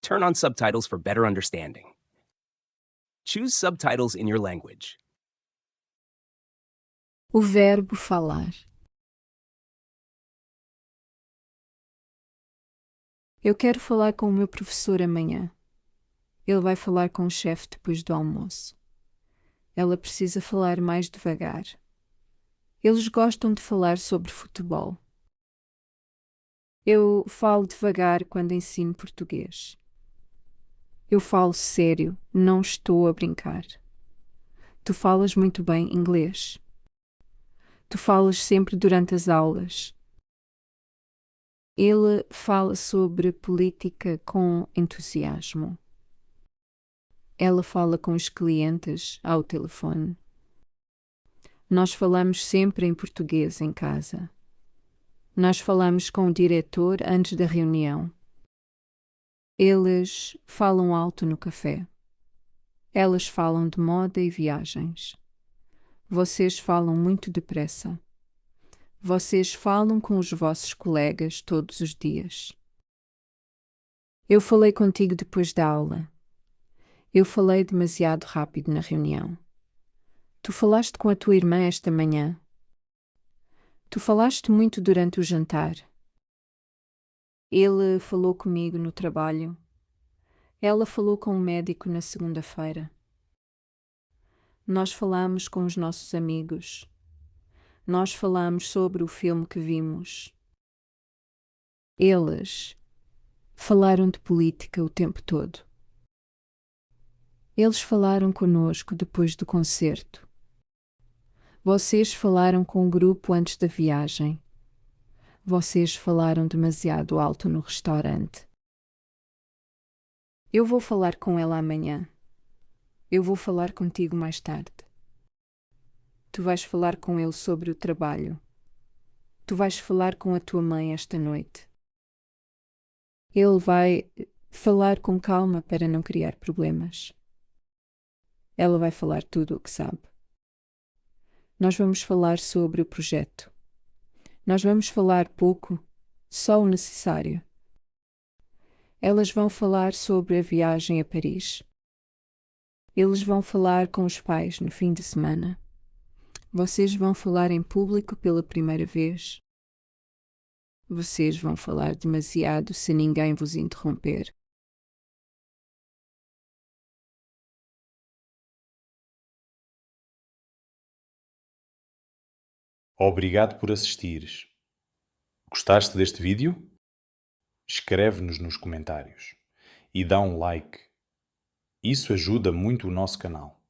Turn on subtitles for better understanding. Choose subtitles in your language. O verbo falar. Eu quero falar com o meu professor amanhã. Ele vai falar com o chefe depois do almoço. Ela precisa falar mais devagar. Eles gostam de falar sobre futebol. Eu falo devagar quando ensino português. Eu falo sério, não estou a brincar. Tu falas muito bem inglês. Tu falas sempre durante as aulas. Ele fala sobre política com entusiasmo. Ela fala com os clientes ao telefone. Nós falamos sempre em português em casa. Nós falamos com o diretor antes da reunião. Eles falam alto no café. Elas falam de moda e viagens. Vocês falam muito depressa. Vocês falam com os vossos colegas todos os dias. Eu falei contigo depois da aula. Eu falei demasiado rápido na reunião. Tu falaste com a tua irmã esta manhã. Tu falaste muito durante o jantar. Ele falou comigo no trabalho. Ela falou com o médico na segunda-feira. Nós falamos com os nossos amigos. Nós falamos sobre o filme que vimos. Eles falaram de política o tempo todo. Eles falaram conosco depois do concerto. Vocês falaram com o grupo antes da viagem. Vocês falaram demasiado alto no restaurante. Eu vou falar com ela amanhã. Eu vou falar contigo mais tarde. Tu vais falar com ele sobre o trabalho. Tu vais falar com a tua mãe esta noite. Ele vai falar com calma para não criar problemas. Ela vai falar tudo o que sabe. Nós vamos falar sobre o projeto. Nós vamos falar pouco, só o necessário. Elas vão falar sobre a viagem a Paris. Eles vão falar com os pais no fim de semana. Vocês vão falar em público pela primeira vez. Vocês vão falar demasiado se ninguém vos interromper. Obrigado por assistires. Gostaste deste vídeo? Escreve-nos nos comentários e dá um like. Isso ajuda muito o nosso canal.